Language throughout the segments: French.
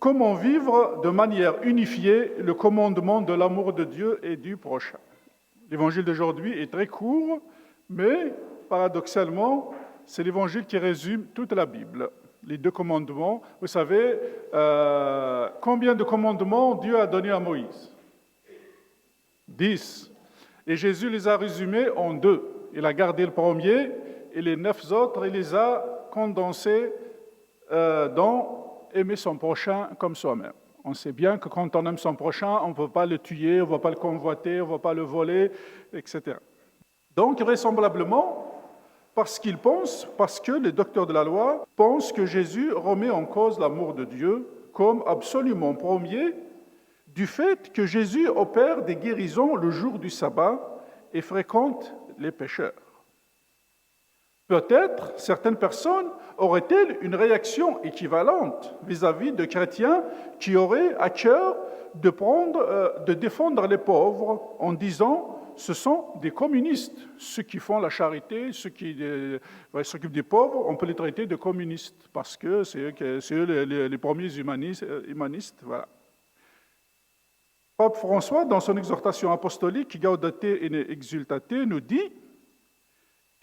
Comment vivre de manière unifiée le commandement de l'amour de Dieu et du prochain? L'évangile d'aujourd'hui est très court, mais paradoxalement, c'est l'évangile qui résume toute la Bible. Les 2 commandements, vous savez, combien de commandements Dieu a donné à Moïse? 10. Et Jésus les a résumés en 2. Il a gardé le premier et les 9 autres, il les a condensés dans aimer son prochain comme soi-même. On sait bien que quand on aime son prochain, on ne veut pas le tuer, on ne veut pas le convoiter, on ne veut pas le voler, etc. Donc, vraisemblablement, parce que les docteurs de la loi pensent que Jésus remet en cause l'amour de Dieu comme absolument premier, du fait que Jésus opère des guérisons le jour du sabbat et fréquente les pécheurs. Peut-être certaines personnes auraient-elles une réaction équivalente vis-à-vis de chrétiens qui auraient à cœur de défendre les pauvres en disant « ce sont des communistes, ceux qui font la charité, ceux qui s'occupent des pauvres, on peut les traiter de communistes parce que c'est eux les premiers humanistes. » Voilà. Pape François, dans son exhortation apostolique Gaudate et Exsultate, nous dit «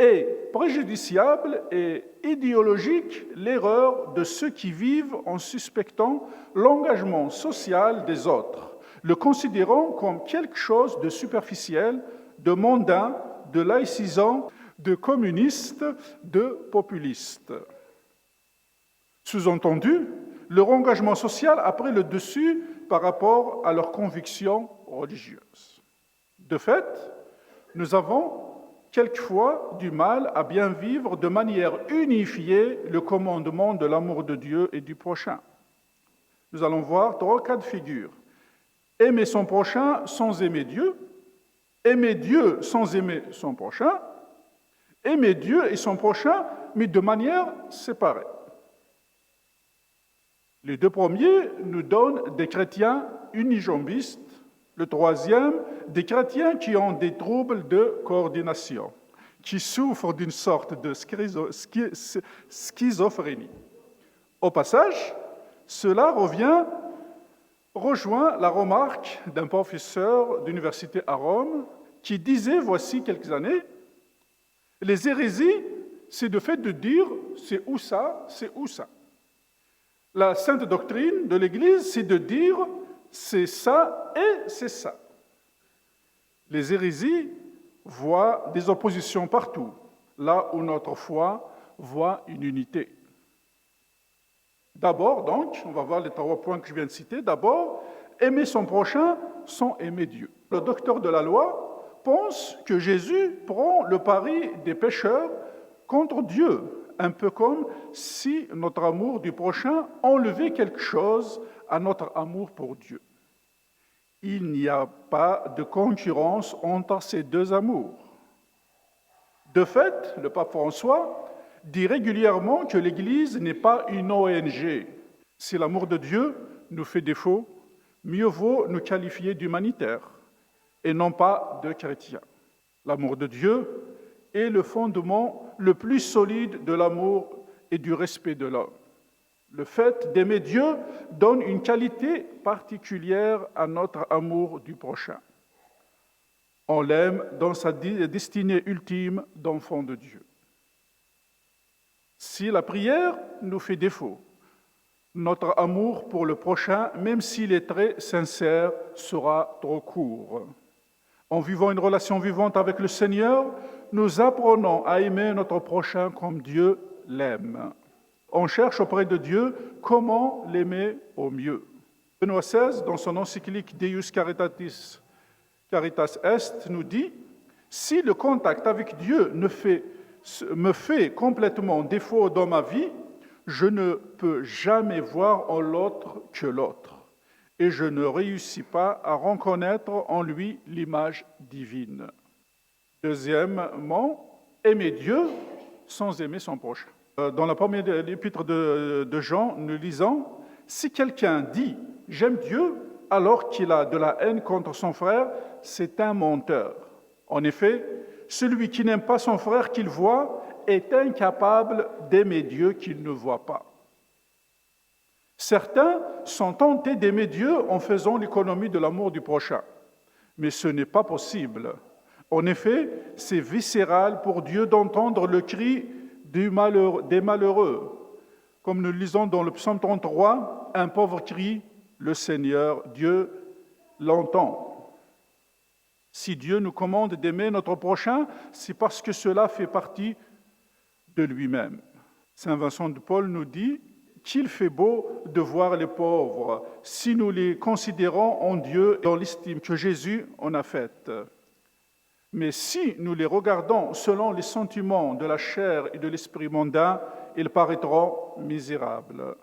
Est préjudiciable et idéologique l'erreur de ceux qui vivent en suspectant l'engagement social des autres, le considérant comme quelque chose de superficiel, de mondain, de laïcisant, de communiste, de populiste. » Sous-entendu, leur engagement social a pris le dessus par rapport à leurs convictions religieuses. De fait, nous avons quelquefois du mal à bien vivre de manière unifiée le commandement de l'amour de Dieu et du prochain. Nous allons voir 3 cas de figure. Aimer son prochain sans aimer Dieu sans aimer son prochain, aimer Dieu et son prochain, mais de manière séparée. Les 2 premiers nous donnent des chrétiens unijambistes, le 3e, des chrétiens qui ont des troubles de coordination, qui souffrent d'une sorte de schizophrénie. Au passage, cela rejoint la remarque d'un professeur d'université à Rome qui disait, voici quelques années, « Les hérésies, c'est le fait de dire « c'est ou ça ». La sainte doctrine de l'Église, c'est de dire « c'est ça et c'est ça ». Les hérésies voient des oppositions partout, là où notre foi voit une unité. D'abord, donc, on va voir les 3 points que je viens de citer. D'abord, aimer son prochain sans aimer Dieu. Le docteur de la loi pense que Jésus prend le pari des pécheurs contre Dieu, un peu comme si notre amour du prochain enlevait quelque chose à notre amour pour Dieu. Il n'y a pas de concurrence entre ces 2 amours. De fait, le pape François dit régulièrement que l'Église n'est pas une ONG. Si l'amour de Dieu nous fait défaut, mieux vaut nous qualifier d'humanitaires et non pas de chrétiens. L'amour de Dieu est le fondement le plus solide de l'amour et du respect de l'homme. Le fait d'aimer Dieu donne une qualité particulière à notre amour du prochain. On l'aime dans sa destinée ultime d'enfant de Dieu. Si la prière nous fait défaut, notre amour pour le prochain, même s'il est très sincère, sera trop court. En vivant une relation vivante avec le Seigneur, nous apprenons à aimer notre prochain comme Dieu l'aime. On cherche auprès de Dieu comment l'aimer au mieux. Benoît XVI, dans son encyclique Deus Caritas Est, nous dit « Si le contact avec Dieu me fait complètement défaut dans ma vie, je ne peux jamais voir en l'autre que l'autre, et je ne réussis pas à reconnaître en lui l'image divine. » Deuxièmement, aimer Dieu sans aimer son prochain. Dans la première épître de Jean, nous lisons « Si quelqu'un dit « J'aime Dieu » alors qu'il a de la haine contre son frère, c'est un menteur. En effet, celui qui n'aime pas son frère qu'il voit est incapable d'aimer Dieu qu'il ne voit pas. Certains sont tentés d'aimer Dieu en faisant l'économie de l'amour du prochain. Mais ce n'est pas possible. En effet, c'est viscéral pour Dieu d'entendre le cri des malheureux. Comme nous le lisons dans le psaume 33, un pauvre crie, le Seigneur, Dieu, l'entend. Si Dieu nous commande d'aimer notre prochain, c'est parce que cela fait partie de lui-même. Saint Vincent de Paul nous dit qu'il fait beau de voir les pauvres si nous les considérons en Dieu et dans l'estime que Jésus en a faite. Mais si nous les regardons selon les sentiments de la chair et de l'esprit mondain, ils paraîtront misérables.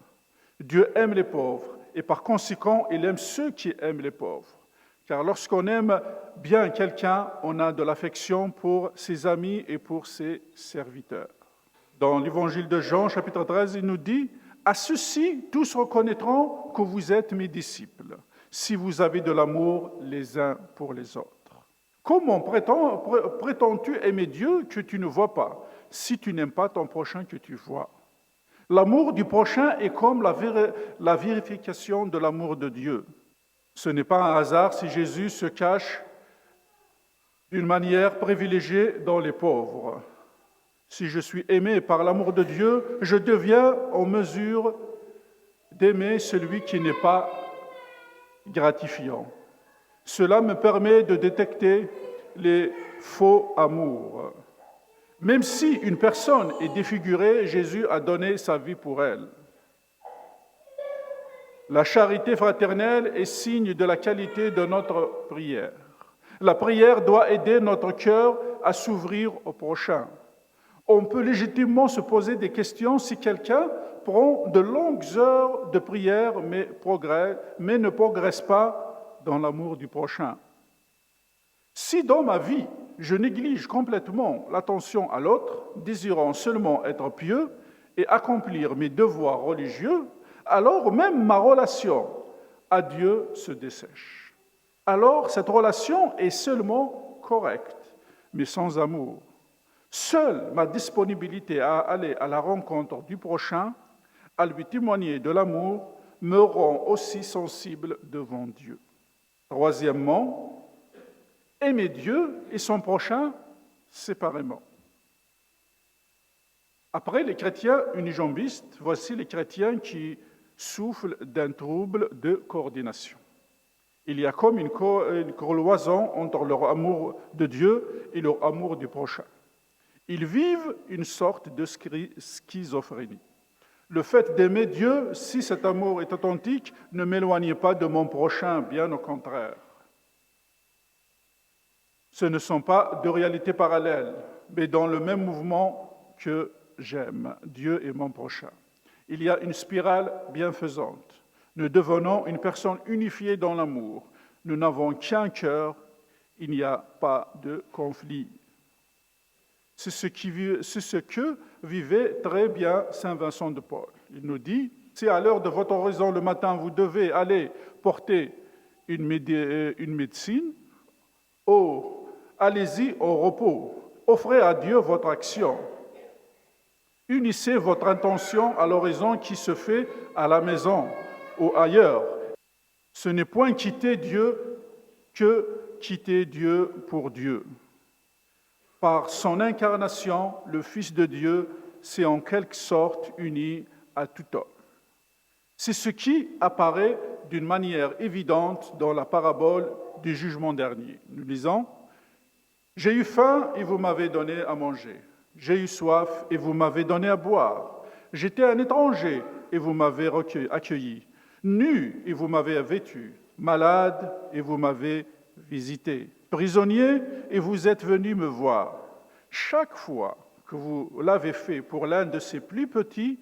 Dieu aime les pauvres et par conséquent, il aime ceux qui aiment les pauvres. Car lorsqu'on aime bien quelqu'un, on a de l'affection pour ses amis et pour ses serviteurs. Dans l'évangile de Jean, chapitre 13, il nous dit « À ceux-ci, tous reconnaîtront que vous êtes mes disciples, si vous avez de l'amour les uns pour les autres. » Comment prétends-tu aimer Dieu que tu ne vois pas, si tu n'aimes pas ton prochain que tu vois? L'amour du prochain est comme la vérification de l'amour de Dieu. Ce n'est pas un hasard si Jésus se cache d'une manière privilégiée dans les pauvres. Si je suis aimé par l'amour de Dieu, je deviens en mesure d'aimer celui qui n'est pas gratifiant. Cela me permet de détecter les faux amours. Même si une personne est défigurée, Jésus a donné sa vie pour elle. La charité fraternelle est signe de la qualité de notre prière. La prière doit aider notre cœur à s'ouvrir au prochain. On peut légitimement se poser des questions si quelqu'un prend de longues heures de prière mais ne progresse pas dans l'amour du prochain. Si dans ma vie, je néglige complètement l'attention à l'autre, désirant seulement être pieux et accomplir mes devoirs religieux, alors même ma relation à Dieu se dessèche. Alors cette relation est seulement correcte, mais sans amour. Seule ma disponibilité à aller à la rencontre du prochain, à lui témoigner de l'amour, me rend aussi sensible devant Dieu. Troisièmement, aimer Dieu et son prochain séparément. Après les chrétiens unijambistes, voici les chrétiens qui souffrent d'un trouble de coordination. Il y a comme une cloison entre leur amour de Dieu et leur amour du prochain. Ils vivent une sorte de schizophrénie. Le fait d'aimer Dieu, si cet amour est authentique, ne m'éloigne pas de mon prochain, bien au contraire. Ce ne sont pas deux réalités parallèles, mais dans le même mouvement que j'aime Dieu et mon prochain. Il y a une spirale bienfaisante. Nous devenons une personne unifiée dans l'amour. Nous n'avons qu'un cœur, il n'y a pas de conflit. C'est ce que vivait très bien Saint Vincent de Paul. Il nous dit, si à l'heure de votre oraison le matin, vous devez aller porter une médecine, allez-y au repos. Offrez à Dieu votre action. Unissez votre intention à l'horizon qui se fait à la maison ou ailleurs. Ce n'est point quitter Dieu que quitter Dieu pour Dieu. Par son incarnation, le Fils de Dieu s'est en quelque sorte uni à tout homme. C'est ce qui apparaît d'une manière évidente dans la parabole du jugement dernier. Nous lisons « J'ai eu faim et vous m'avez donné à manger. J'ai eu soif et vous m'avez donné à boire. J'étais un étranger et vous m'avez accueilli. Nu et vous m'avez vêtu. Malade et vous m'avez visité. Prisonnier et vous êtes venu me voir. Chaque fois que vous l'avez fait pour l'un de ces plus petits,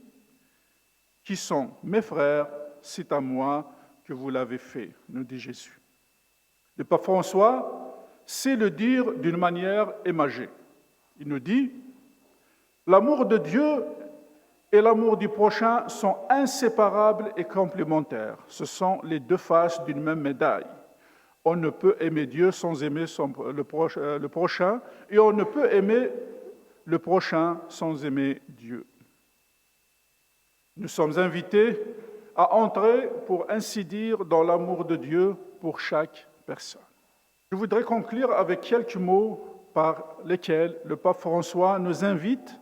qui sont mes frères, c'est à moi que vous l'avez fait, nous dit Jésus. Le pape François sait le dire d'une manière émagée. Il nous dit « L'amour de Dieu et l'amour du prochain sont inséparables et complémentaires. Ce sont les deux faces d'une même médaille. On ne peut aimer Dieu sans aimer le prochain, et on ne peut aimer le prochain sans aimer Dieu. Nous sommes invités à entrer, pour ainsi dire, dans l'amour de Dieu pour chaque personne. Je voudrais conclure avec quelques mots par lesquels le pape François nous invite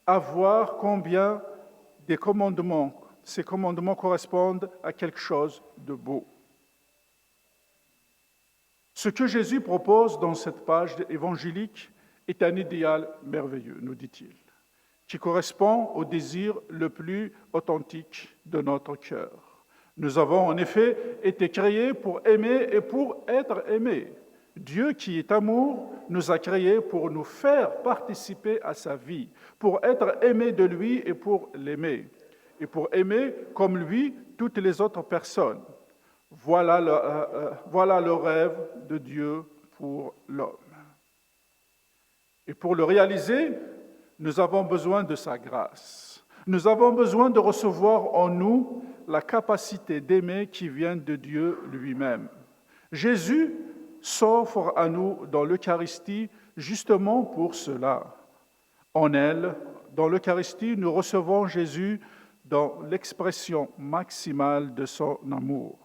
à voir combien ces commandements correspondent à quelque chose de beau. Ce que Jésus propose dans cette page évangélique est un idéal merveilleux, nous dit-il, qui correspond au désir le plus authentique de notre cœur. Nous avons en effet été créés pour aimer et pour être aimés. Dieu qui est amour nous a créés pour nous faire participer à sa vie, pour être aimés de lui et pour l'aimer, et pour aimer comme lui toutes les autres personnes. Voilà le rêve de Dieu pour l'homme. Et pour le réaliser, nous avons besoin de sa grâce. Nous avons besoin de recevoir en nous la capacité d'aimer qui vient de Dieu lui-même. Jésus s'offre à nous dans l'Eucharistie justement pour cela. En elle, dans l'Eucharistie, nous recevons Jésus dans l'expression maximale de son amour.